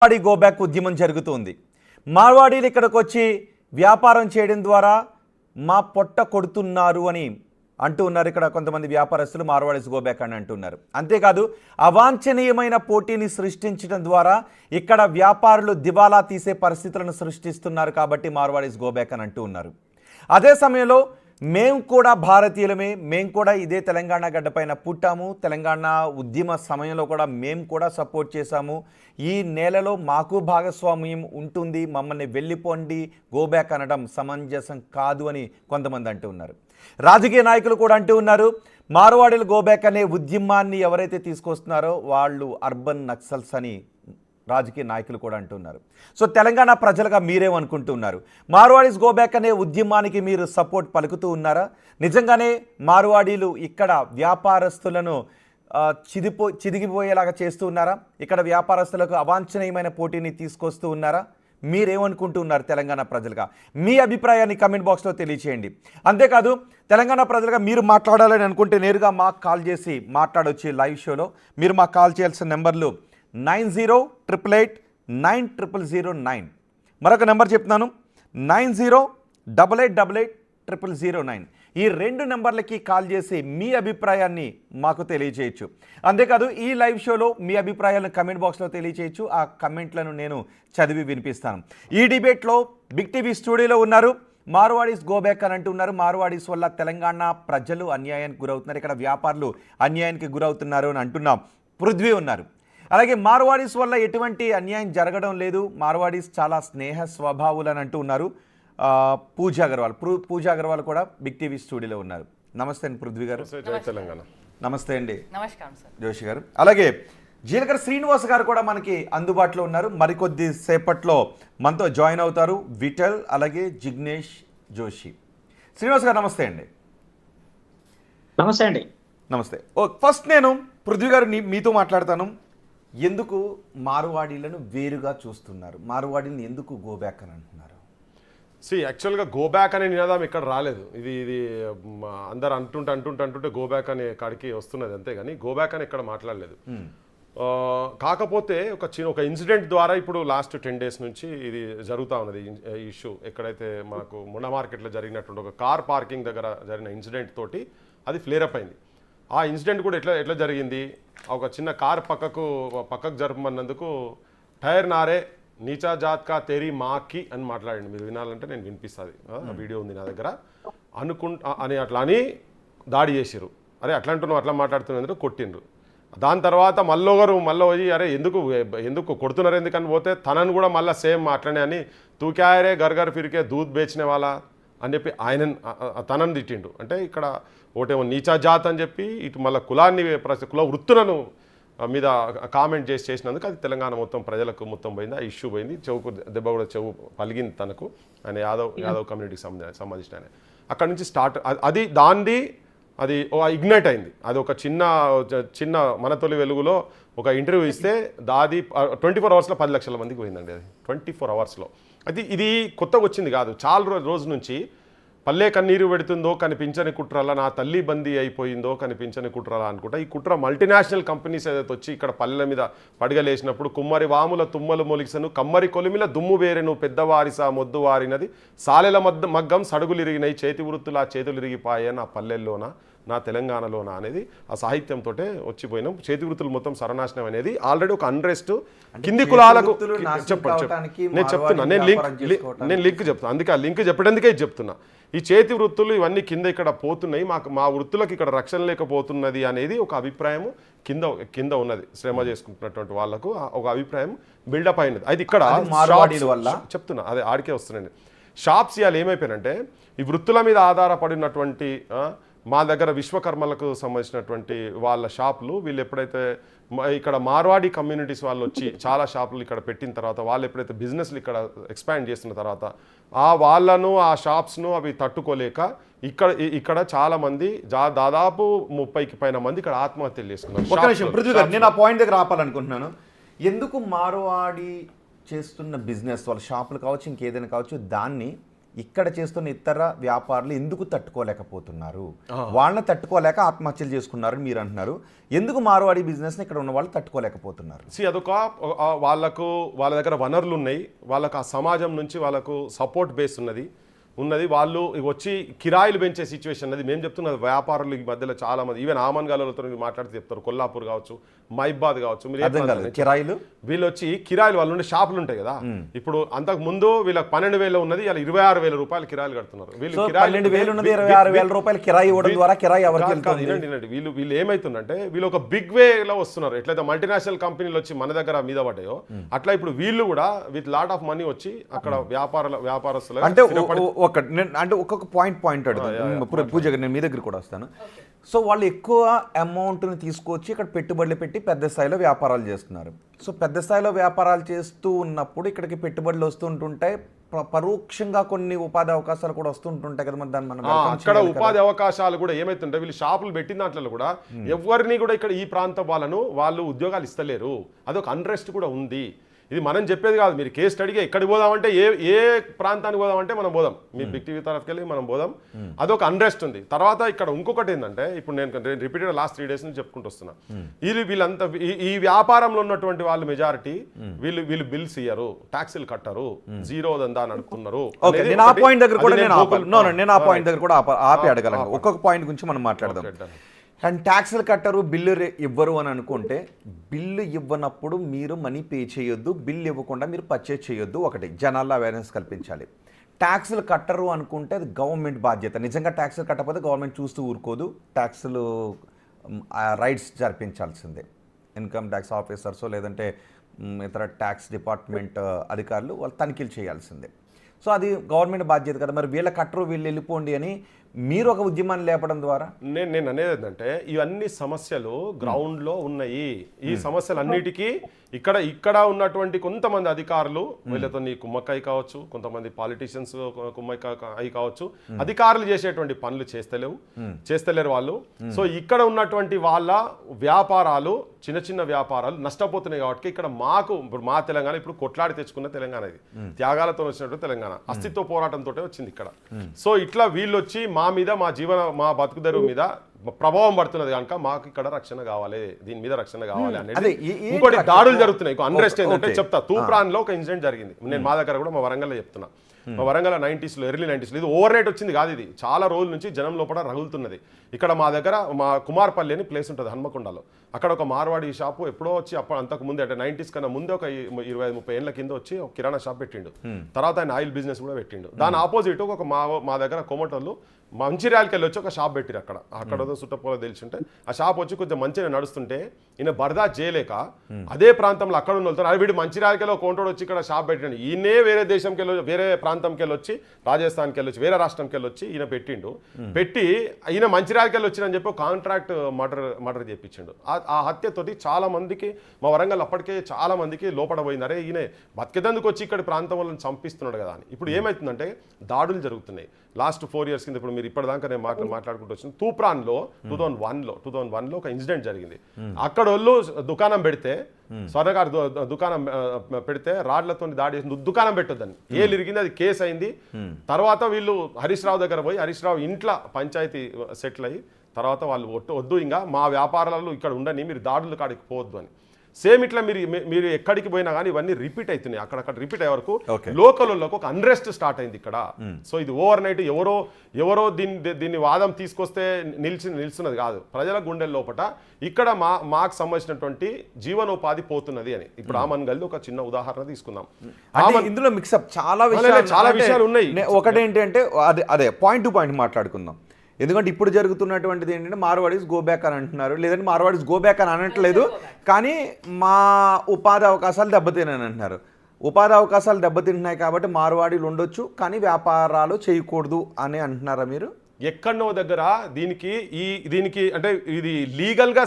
Marwadi go back ఉద్యమం జరుగుతుంది. మార్వాడీలు ఇక్కడికి వచ్చి వ్యాపారం చేయడం ద్వారా మా పొట్ట కొడుతున్నారు అని అంటూ ఉన్నారు. ఇక్కడ కొంతమంది వ్యాపారస్తులు మార్వాడీస్ గోబ్యాక్ అని అంటున్నారు. అంతేకాదు అవాంఛనీయమైన పోటీని సృష్టించడం ద్వారా ఇక్కడ వ్యాపారులు దివాలా తీసే పరిస్థితులను సృష్టిస్తున్నారు కాబట్టి మార్వాడీస్ గోబ్యాక్ అని అంటూ ఉన్నారు. అదే సమయంలో మేము కూడా భారతీయులమే, మేము కూడా ఇదే తెలంగాణ గడ్డపైన పుట్టాము, తెలంగాణ ఉద్యమ సమయంలో కూడా మేము కూడా సపోర్ట్ చేశాము, ఈ నేలలో మాకు భాగస్వామ్యం ఉంటుంది, మమ్మల్ని వెళ్ళిపోండి గోబ్యాక్ అనడం సమంజసం కాదు అని కొంతమంది అంటూ ఉన్నారు. రాజకీయ నాయకులు కూడా అంటూ ఉన్నారు, మార్వాడీలు గోబ్యాక్ అనే ఉద్యమాన్ని ఎవరైతే తీసుకొస్తున్నారో వాళ్ళు అర్బన్ నక్సల్స్ అని రాజకీయ నాయకులు కూడా అంటున్నారు. సో తెలంగాణ ప్రజలుగా మీరేమనుకుంటున్నారు? మార్వాడీస్ గోబ్యాక్ అనే ఉద్యమానికి మీరు సపోర్ట్ పలుకుతూ ఉన్నారా? నిజంగానే మార్వాడీలు ఇక్కడ వ్యాపారస్తులను చిదిగిపోయేలాగా చేస్తూ ఉన్నారా? ఇక్కడ వ్యాపారస్తులకు అవాంఛనీయమైన పోటీని తీసుకొస్తూ ఉన్నారా? మీరేమనుకుంటున్నారు తెలంగాణ ప్రజలుగా? మీ అభిప్రాయాన్ని కమెంట్ బాక్స్లో తెలియచేయండి. అంతేకాదు తెలంగాణ ప్రజలుగా మీరు మాట్లాడాలని అనుకుంటే నేరుగా మాకు కాల్ చేసి మాట్లాడొచ్చు. లైవ్ షోలో మీరు మాకు కాల్ చేయాల్సిన నెంబర్లు 9088890009. మరొక నెంబర్ చెప్తున్నాను, 9088880009. ఈ రెండు నెంబర్లకి కాల్ చేసి మీ అభిప్రాయాన్ని మాకు తెలియచేయచ్చు. అంతేకాదు ఈ లైవ్ షోలో మీ అభిప్రాయాలను కమెంట్ బాక్స్లో తెలియచేయచ్చు. ఆ కమెంట్లను నేను చదివి వినిపిస్తాను. ఈ డిబేట్లో బిగ్ టీవీ స్టూడియోలో ఉన్నారు, మార్వాడీస్ గోబ్యాక్ అని అంటున్నారు. మార్వాడీస్ వల్ల తెలంగాణ ప్రజలు అన్యాయానికి గురవుతున్నారు, ఇక్కడ వ్యాపారులు అన్యాయానికి గురవుతున్నారు అని అంటున్నాం. పృథ్వీ ఉన్నారు. అలాగే మార్వాడీస్ వల్ల ఎటువంటి అన్యాయం జరగడం లేదు, మార్వాడీస్ చాలా స్నేహ స్వభావులు అని అంటూ ఉన్నారు. పూజా అగర్వాల్ కూడా బిగ్ టీవీ స్టూడియోలో ఉన్నారు. నమస్తే అండి పృథ్వీ గారు. తెలంగాణ. నమస్తే అండి నమస్కారం సార్ జోషి గారు. అలాగే జీలకర్ర శ్రీనివాస్ గారు కూడా మనకి అందుబాటులో ఉన్నారు. మరికొద్ది సేపట్లో మనతో జాయిన్ అవుతారు. విఠల్ అలాగే జిగ్నేష్ జోషి. శ్రీనివాస్ గారు నమస్తే అండి. నమస్తే అండి. నమస్తే. ఫస్ట్ నేను పృథ్వీ గారు మీతో మాట్లాడతాను. ఎందుకు మార్వాడీలను వేరుగా చూస్తున్నారు? మార్వాడీలను ఎందుకు గోబ్యాక్ అని అంటున్నారు? యాక్చువల్గా గోబ్యాక్ అనే నినాదం ఇక్కడ రాలేదు. ఇది అందరు అంటుంటే గోబ్యాక్ అనే కాడికి వస్తున్నది అంతే, కానీ గోబ్యాక్ అని ఇక్కడ మాట్లాడలేదు. కాకపోతే ఒక ఇన్సిడెంట్ ద్వారా ఇప్పుడు లాస్ట్ 10 days నుంచి ఇది జరుగుతూ ఉన్నది. ఈ ఇష్యూ ఎక్కడైతే మనకు మొండ మార్కెట్లో జరిగినటువంటి ఒక కార్ పార్కింగ్ దగ్గర జరిగిన ఇన్సిడెంట్ తోటి అది ఫ్లేరప్ అయింది. ఆ ఇన్సిడెంట్ కూడా ఎట్లా జరిగింది, ఒక చిన్న కార్ పక్కకు జరపమన్నందుకు టైర్ నారే నీచా జాత్ కా తేరీ మాకి అని మాట్లాడండి. మీరు వినాలంటే నేను వినిపిస్తుంది, వీడియో ఉంది నా దగ్గర. అట్లా అని దాడి చేసిర్రు. అరే అట్లా అంటున్నావు, అట్లా మాట్లాడుతున్నందుకు కొట్టిండ్రు. దాని తర్వాత మళ్ళీ పోయి అరే ఎందుకు కొడుతున్నారు ఎందుకని పోతే తనను కూడా మళ్ళీ సేమ్ అట్లనే అని తూకాయరే గర్గర్ ఫిరికే దూద్ బేచిన వాళ్ళ అని చెప్పి తనని తిట్టిండు. అంటే ఇక్కడ ఒకటేమో నీచా జాత్ అని చెప్పి ఇటు మళ్ళీ కుల వృత్తులను మీద కామెంట్ చేసినందుకు అది తెలంగాణ మొత్తం ప్రజలకు మొత్తం పోయింది. ఆ ఇష్యూ పోయింది. చెవుకు దెబ్బ కూడా చెవు పలిగింది తనకు. ఆయన యాదవ్ కమ్యూనిటీకి సంబంధించిన ఆయన. అక్కడి నుంచి స్టార్ట్ అది ఇగ్నైట్ అయింది. అది ఒక చిన్న మన తొలి వెలుగులో ఒక ఇంటర్వ్యూ ఇస్తే దాది 24 hours 10 లక్షల మందికి పోయిందండి. అది 24 hours. అది ఇది కొత్తగా వచ్చింది కాదు, చాలా రోజు నుంచి పల్లె కన్నీరు పెడుతుందో కనిపించని కుట్రలా, నా తల్లి బందీ అయిపోయిందో కనిపించని కుట్రలా అనుకుంటా. ఈ కుట్ర మల్టీనేషనల్ కంపెనీస్ ఏదైతే వచ్చి ఇక్కడ పల్లెల మీద పడగలేసినప్పుడు కుమ్మరి వాముల తుమ్మలు మొలిసను కమ్మరి కొలిమిల దుమ్ము వేరెను పెద్దవారిసా మొద్దు వారినది సాలెల మగ్గం సడుగులిరిగినాయి చేతి వృత్తులా చేతులిరిగిపాయే నా పల్లెల్లోన నా తెలంగాణలోన అనేది ఆ సాహిత్యంతో వచ్చిపోయినాం. చేతి వృత్తులు మొత్తం సర్వనాశనం అనేది ఆల్రెడీ ఒక అన్రెస్ట్ కింది కులాలకు నేను చెప్తున్నా. నేను లింక్ చెప్తాను, అందుకే ఆ లింక్ చెప్పడానికే చెప్తున్నా. ఈ చేతి వృత్తులు ఇవన్నీ కింద ఇక్కడ పోతున్నాయి, మా వృత్తులకు ఇక్కడ రక్షణ లేకపోతున్నది అనేది ఒక అభిప్రాయం కింద ఉన్నది. శ్రమ చేసుకుంటున్నటువంటి వాళ్ళకు ఒక అభిప్రాయం బిల్డప్ అయినది. అది ఇక్కడ చెప్తున్నా, అదే ఆడికే వస్తున్నాయండి. షాప్స్ ఇవాళ ఏమైపోయినంటే ఈ వృత్తుల మీద ఆధారపడినటువంటి మా దగ్గర విశ్వకర్మలకు సంబంధించినటువంటి వాళ్ళ షాపులు వీళ్ళు ఎప్పుడైతే ఇక్కడ మార్వాడి కమ్యూనిటీస్ వాళ్ళు వచ్చి చాలా షాపులు ఇక్కడ పెట్టిన తర్వాత వాళ్ళు ఎప్పుడైతే బిజినెస్లు ఇక్కడ ఎక్స్పాండ్ చేసిన తర్వాత వాళ్ళను ఆ షాప్స్ను అవి తట్టుకోలేక ఇక్కడ చాలా మంది దాదాపు 30కి పైన మంది ఇక్కడ ఆత్మహత్యలు చేసుకున్నారు. నేను ఆ పాయింట్ దగ్గర ఆపాలనుకుంటున్నాను. ఎందుకు మార్వాడి చేస్తున్న బిజినెస్ వాళ్ళ షాపులు కావచ్చు ఇంకేదైనా కావచ్చు దాన్ని ఇక్కడ చేస్తున్న ఇతర వ్యాపారులు ఎందుకు తట్టుకోలేకపోతున్నారు, వాళ్ళని తట్టుకోలేక ఆత్మహత్యలు చేసుకున్నారని మీరు అంటున్నారు. ఎందుకు మార్వాడి బిజినెస్ని ఇక్కడ ఉన్న వాళ్ళు తట్టుకోలేకపోతున్నారు? అదొక వాళ్ళ దగ్గర వనరులు ఉన్నాయి, వాళ్ళకు ఆ సమాజం నుంచి వాళ్ళకు సపోర్ట్ బేస్ ఉన్నది. వాళ్ళు వచ్చి కిరాయిలు పెంచే సిచ్యువేషన్ అది మేము చెప్తున్నది. వ్యాపారులు ఈ మధ్యలో చాలా మంది ఈవెన్ ఆమన్గాలతో మాట్లాడితే చెప్తారు, కొల్లాపూర్ కావచ్చు, మైబాద్ కావచ్చు, కిరాయిలు వీళ్ళు వచ్చి కిరాయిలు వాళ్ళు ఉండే షాపులు ఉంటాయి కదా, ఇప్పుడు అంతకు ముందు వీళ్ళకి 12,000 ఉన్నది, ఇలా 26,000 రూపాయలు కిరాయిలు కడుతున్నారు. వీళ్ళు ఏమైతుందంటే వీళ్ళు ఒక బిగ్ వేలో వస్తున్నారు. ఎట్లయితే మల్టీనేషనల్ కంపెనీలు వచ్చి మన దగ్గర మీద పడ్డాయో అట్లా ఇప్పుడు వీళ్ళు కూడా విత్ లాట్ ఆఫ్ మనీ వచ్చి అక్కడ వ్యాపారస్తులు అంటే ఒక్కొక్క పాయింట్ అడుగుతాను. పూజ నేను మీ దగ్గర కూడా వస్తాను. సో వాళ్ళు ఎక్కువ అమౌంట్ని తీసుకొచ్చి ఇక్కడ పెట్టుబడులు పెట్టి పెద్ద స్థాయిలో వ్యాపారాలు చేస్తున్నారు. సో పెద్ద స్థాయిలో వ్యాపారాలు చేస్తూ ఉన్నప్పుడు ఇక్కడికి పెట్టుబడులు వస్తుంటుంటాయి, పరోక్షంగా కొన్ని ఉపాధి అవకాశాలు కూడా వస్తుంటుంటాయి కదా. మరి దాన్ని మనం అక్కడ ఉపాధి అవకాశాలు కూడా ఏమైతుంటాయి, వీళ్ళు షాపులు పెట్టిన దాంట్లో కూడా ఎవరిని కూడా ఇక్కడ ఈ ప్రాంతం వాళ్ళు ఉద్యోగాలు ఇస్తలేరు. అదొక అన్రెస్ట్ కూడా ఉంది. ఇది మనం చెప్పేది కాదు, మీరు కేసు స్టడీగా ఎక్కడికి పోదామంటే ఏ ప్రాంతానికి పోదామంటే మనం పోదాం, మీ బిగ్ టీవీ తరఫుకి వెళ్ళి మనం పోదాం. అదొక అన్రెస్ట్ ఉంది. తర్వాత ఇక్కడ ఇంకొకటి ఏంటంటే ఇప్పుడు నేను రిపీటెడ్ లాస్ట్ 3 days నుంచి చెప్పుకుంటూ వస్తున్నా, వీళ్ళంతా ఈ వ్యాపారంలో ఉన్నటువంటి వాళ్ళు మెజారిటీ వీళ్ళు బిల్స్ ఇయ్యరు, ట్యాక్సీలు కట్టరు, జీరో దందా నడుపుతున్నారు. నేను ఆ పాయింట్ దగ్గర కూడా ఆపి అడగలను. ఒక్కొక్క పాయింట్ గురించి మనం మాట్లాడదాం. అండ్ ట్యాక్స్లు కట్టరు, బిల్లు ఇవ్వరు అని అనుకుంటే, బిల్లు ఇవ్వనప్పుడు మీరు మనీ పే చేయొద్దు, బిల్లు ఇవ్వకుండా మీరు పర్చేజ్ చేయొద్దు. ఒకటి జనాల్లో అవేర్నెస్ కల్పించాలి. ట్యాక్స్లు కట్టరు అనుకుంటే అది గవర్నమెంట్ బాధ్యత. నిజంగా ట్యాక్స్లు కట్టకపోతే గవర్నమెంట్ చూస్తూ ఊరుకోదు, ట్యాక్స్లు రైట్స్ జరిపించాల్సిందే. ఇన్కమ్ ట్యాక్స్ ఆఫీసర్స్ లేదంటే ఇతర ట్యాక్స్ డిపార్ట్మెంట్ అధికారులు వాళ్ళు తనిఖీలు చేయాల్సిందే. సో అది గవర్నమెంట్ బాధ్యత కదా. మరి వీళ్ళ కట్టరు, వీళ్ళు వెళ్ళిపోండి అని మీరు ఒక ఉద్యమాన్ని లేపడం ద్వారా నేను అనేది ఏంటంటే ఇవన్నీ సమస్యలు గ్రౌండ్లో ఉన్నాయి. ఈ సమస్యలన్నిటికీ ఇక్కడ ఉన్నటువంటి కొంతమంది అధికారులు వీళ్ళతో కుమ్మక్కై కావచ్చు, కొంతమంది పాలిటీషియన్స్ కుమ్మక్కై కావచ్చు, అధికారులు చేసేటువంటి పనులు చేస్తలేరు వాళ్ళు. సో ఇక్కడ ఉన్నటువంటి వాళ్ళ వ్యాపారాలు చిన్న వ్యాపారాలు నష్టపోతున్నాయి. కాబట్టి ఇక్కడ ఇప్పుడు మా తెలంగాణ ఇప్పుడు కొట్లాడి తెచ్చుకున్న తెలంగాణ, ఇది త్యాగాలతో వచ్చినట్టు తెలంగాణ, అస్తిత్వ పోరాటంతో వచ్చింది ఇక్కడ. సో ఇట్లా వీళ్ళు వచ్చి మా బతుకుదెరువు మీద ప్రభావం పడుతున్నది కనుక మాకు ఇక్కడ రక్షణ కావాలి, దీని మీద రక్షణ కావాలి అనేది. ఇంకోటి దాడులు జరుగుతున్నాయి. అన్రెస్ట్ ఏంటంటే చెప్తా, తూప్రాన్ లో ఒక ఇన్సిడెంట్ జరిగింది. నేను మా దగ్గర కూడా మా వరంగల్లో చెప్తున్నా. మా వరంగల్ 90s ఎర్లీ 90s ఇది ఓవర్ నైట్ వచ్చింది కాదు, ఇది చాలా రోజుల నుంచి జనం లోపల రగులుతున్నది. ఇక్కడ మా దగ్గర మా కుమార్పల్లి అని ప్లేస్ ఉంటుంది హన్మకొండలో, అక్కడ ఒక మార్వాడి షాపు ఎప్పుడో వచ్చి అంతకు ముందే అంటే 90s కన్నా ముందే ఒక 20-30 ఏళ్ల కింద వచ్చి ఒక కిరాణా షాప్ పెట్టిండు. తర్వాత ఆయన ఆయిల్ బిజినెస్ కూడా పెట్టిండు. దాని ఆపోజిట్ ఒక మా దగ్గర కొమటోళ్ళు మంచిర్యాలకి వెళ్ళి వచ్చి ఒక షాప్ పెట్టిరు. అక్కడ సుట్టపోలో తెలిసింటే ఆ షాప్ వచ్చి కొంచెం మంచిగా నడుస్తుంటే ఈయన బర్దాష్ చేయలేక అదే ప్రాంతంలో అక్కడ ఉన్న వెళ్తారు, అది వీడు మంచిర్యాలకి వెళ్ళి కోంటోడు వచ్చి ఇక్కడ షాప్ పెట్టిండు. ఈయనే వేరే దేశంకి వెళ్ళి వేరే ప్రాంతంకి వెళ్ళి వచ్చి రాజస్థాన్కి వెళ్ళి వచ్చి వేరే రాష్ట్రంకి వెళ్ళి వచ్చి ఈయన పెట్టి ఈయన మంచిర్యాలకి వెళ్ళి వచ్చిందని చెప్పి కాంట్రాక్ట్ మర్డర్ చేయించిండు. ఆ హత్యతోటి చాలా మందికి మా వరంగల్ అప్పటికే చాలా మందికి లోపల పోయింది. అరే ఈయన బతికేదందుకు వచ్చి ఇక్కడ ప్రాంతం వాళ్ళని చంపిస్తున్నాడు కదా అని. ఇప్పుడు ఏమవుతుందంటే దాడులు జరుగుతున్నాయి. లాస్ట్ 4 years కింద ఇప్పుడు మీరు ఇప్పటిదాకా నేను మాట్లాడుకుంటూ వచ్చిన తూప్రాన్లో 2001లో ఒక ఇన్సిడెంట్ జరిగింది. అక్కడ వాళ్ళు దుకాణం పెడితే స్వర్ణకారు దుకాణం పెడితే రాడ్లతో దాడి చేసి దుకాణం పెట్టొద్దని ఏళ్ళు ఇరిగింది, అది కేసు అయింది. తర్వాత వీళ్ళు హరీష్ రావు దగ్గర పోయి హరీష్ రావు ఇంట్లో పంచాయతీ సెటిల్ అయ్యి తర్వాత వాళ్ళు వద్దు ఇంకా మా వ్యాపారాలు ఇక్కడ ఉండని, మీరు దాడుల కాడికి పోవద్దు అని. సేమ్ ఇట్లా మీరు ఎక్కడికి పోయినా కానీ ఇవన్నీ రిపీట్ అవుతున్నాయి. అక్కడక్కడ రిపీట్ అయ్యే వరకు లోకల్లోకి ఒక అన్రెస్ట్ స్టార్ట్ అయింది ఇక్కడ. సో ఇది ఓవర్ నైట్ ఎవరో దీన్ని వాదం తీసుకొస్తే నిల్చున్నది కాదు. ప్రజల గుండెల లోపల ఇక్కడ మాకు సంబంధించినటువంటి జీవనోపాధి పోతున్నది అని. ఇప్పుడు ఆమన్గల్ ఒక చిన్న ఉదాహరణ తీసుకుందాం. ఇందులో మిక్సప్ చాలా విషయాలు ఉన్నాయి. ఒకటేంటి అంటే అదే పాయింట్ టు పాయింట్ మాట్లాడుకుందాం. ఎందుకంటే ఇప్పుడు జరుగుతున్నటువంటిది ఏంటంటే మార్వాడీస్ గో బ్యాక్ అని అంటున్నారు, లేదంటే మార్వాడీస్ గో బ్యాక్ అని అనట్లేదు, కానీ మా ఉపాధి అవకాశాలు దెబ్బతిన్నాయని అంటున్నారు. ఉపాధి అవకాశాలు దెబ్బతింటున్నాయి కాబట్టి మార్వాడీలు ఉండొచ్చు కానీ వ్యాపారాలు చేయకూడదు అని అంటున్నారా మీరు? ఎక్కడనో దగ్గర దీనికి అంటే ఇది లీగల్ గా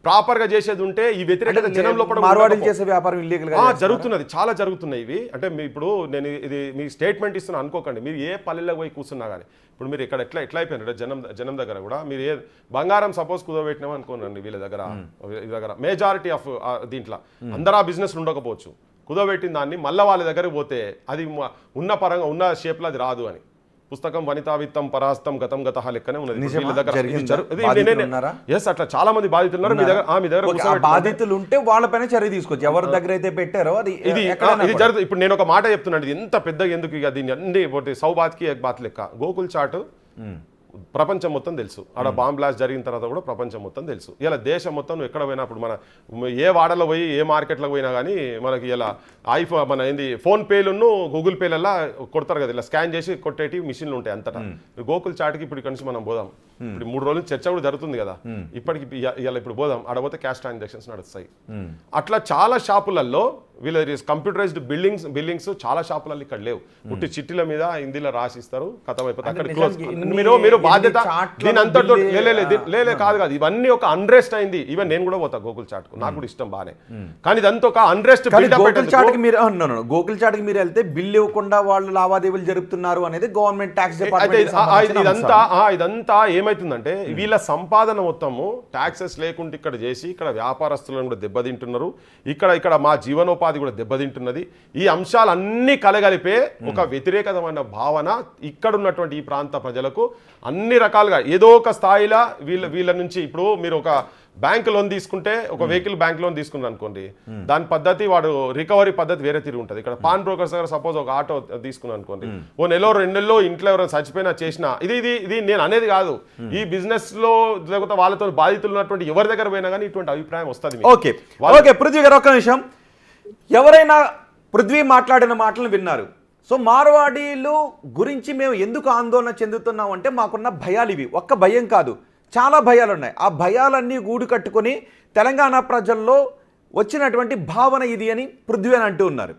ప్రాపర్ గా చేసేది ఉంటే ఈ వ్యతిరేకత జనం లోపల చేసే వ్యాపారం ఇల్లీగల్ గా జరుగుతున్నది, చాలా జరుగుతున్నాయి ఇవి. అంటే ఇప్పుడు నేను ఇది మీ స్టేట్మెంట్ ఇస్తున్నా అనుకోకండి. మీరు ఏ పల్లెల్లో పోయి కూర్చున్నా కానీ ఇప్పుడు మీరు ఇక్కడ ఎట్లా అయిపోయినారు జనం దగ్గర కూడా మీరు ఏ బంగారం సపోజ్ కుదవబెట్టినామో అనుకోనండి, వీళ్ళ దగ్గర మెజారిటీ ఆఫ్ దీంట్లో అందరూ ఆ బిజినెస్ ఉండకపోవచ్చు. కుదవబెట్టిన దాన్ని మళ్ళీ వాళ్ళ దగ్గరకు పోతే అది ఉన్న షేప్లో అది రాదు అని పుస్తకం వనితా విత్తం పరాస్తం గతం గతహ లెక్కనే ఉన్నది. నిజమా? వీళ్ళ దగ్గర జరిగిందా? ఇచ్చారు. ఇది బాధితులు నేనే- ఉన్నారా? yes, అట్లా చాలా మంది బాధితులు ఉన్నారు. మీ దగ్గర ఓకే, ఆ బాధితులు ఉంటే వాళ్ళపైన చర్య తీసుకోవచ్చు. ఎవరి దగ్గర అయితే పెట్టారో అది ఇది ఎక్కడైనా ఇది కూడా. జరుగుతుంది. ఇప్పుడు నేను ఒక మాట చెప్తున్నాను, ఇది ఎంత పెద్దగా ఎందుకు ఇక దీన్ని అన్ని సౌ బాత్కి ఎక్ బాత్ లెక్క. గోకుల్ చాట్ ప్రపంచం మొత్తం తెలుసు. ఆడ బాంబ్ బ్లాస్ట్ జరిగిన తర్వాత కూడా ప్రపంచం మొత్తం తెలుసు. ఇలా దేశం మొత్తం నువ్వు ఎక్కడ పోయినా, ఇప్పుడు మన ఏ వాడలో పోయి ఏ మార్కెట్లో పోయినా కానీ మనకి ఇలా మన ఏంది ఫోన్ పేలను గూగుల్ పేలల్లా కొడతారు కదా, ఇలా స్కాన్ చేసి కొట్టేటి మిషన్లు ఉంటాయి అంతటా. గోకుల్ చాట్కి ఇప్పుడు ఇక్కడ నుంచి మనం పోదాం. ఇప్పుడు 3 రోజులు చర్చ కూడా జరుగుతుంది కదా, ఇప్పటికి ఇలా ఇప్పుడు పోదాం, ఆడపోతే క్యాష్ ట్రాన్సాక్షన్స్ నడుస్తాయి. అట్లా చాలా షాపులలో వీళ్ళ కంప్యూటరైజ్డ్ బిల్డింగ్స్ చాలా షాపులలో ఇక్కడ లేవు. పుట్టి చిట్టీల మీద హిందీలో రాసిస్తారు, కథం అయిపోతుంది. అక్కడ క్లోజ్. మీరు బాధ్యత దీని అంతటితో లేలే కాదు కాదు, ఇవన్నీ ఒక అన్రెస్ట్ అయింది. ఈవెన్ నేను కూడా పోతా గోకుల్ చాట్కు, నాకు కూడా ఇష్టం బానే. కానీ ఇదంతా ఒక అన్రెస్ట్. గోకుల్ చాట్కి మీరు గోకుల్ చాట్కి మీరు వెళ్తే బిల్లు ఇవ్వకుండా వాళ్ళు లావాదేవీలు జరుపుతున్నారు అనేది గవర్నమెంట్ ట్యాక్స్ డిపార్ట్మెంట్. ఇదంతా ఏమైతుందంటే వీళ్ళ సంపాదన మొత్తము ట్యాక్సెస్ లేకుండా ఇక్కడ చేసి ఇక్కడ వ్యాపారస్తులను కూడా దెబ్బతింటున్నారు, ఇక్కడ మా జీవనోపాధి కూడా దెబ్బతింటున్నది. ఈ అంశాలన్నీ కలగలిపే ఒక వ్యతిరేకమైన భావన ఇక్కడ ఉన్నటువంటి ఈ ప్రాంత ప్రజలకు అన్ని రకాలుగా ఏదో ఒక స్థాయిలో వీళ్ళ నుంచి. ఇప్పుడు మీరు ఒక బ్యాంక్ లోన్ తీసుకుంటే, ఒక వెహికల్ బ్యాంక్ లోన్ తీసుకున్నారు అనుకోండి, దాని పద్ధతి వాడు రికవరీ పద్ధతి వేరే తిరిగి ఉంటుంది. ఇక్కడ పాన్ బ్రోకర్స్ దగ్గర సపోజ్ ఒక ఆటో తీసుకున్నాను అనుకోండి, ఓ నెలలో 2 నెలలో ఇంట్లో ఎవరైనా చచ్చిపోయినా చేసినా ఇది నేను అనేది కాదు. ఈ బిజినెస్ లో లేకపోతే వాళ్ళతో బాధితులు ఉన్నటువంటి ఎవరి దగ్గర పోయినా కానీ ఇటువంటి అభిప్రాయం వస్తుంది. ఓకే పృథ్వీ గారు, ఒక్క నిమిషం. ఎవరైనా పృథ్వీ మాట్లాడిన మాటలు విన్నారు. సో మార్వాడీలు గురించి మేము ఎందుకు ఆందోళన చెందుతున్నాం అంటే మాకున్న భయాలు ఇవి. ఒక్క భయం కాదు, చాలా భయాలు ఉన్నాయి. ఆ భయాలన్నీ గూడు కట్టుకొని తెలంగాణ ప్రజల్లో వచ్చినటువంటి భావన ఇది అని పృథ్వీ అని అంటూ ఉన్నారు.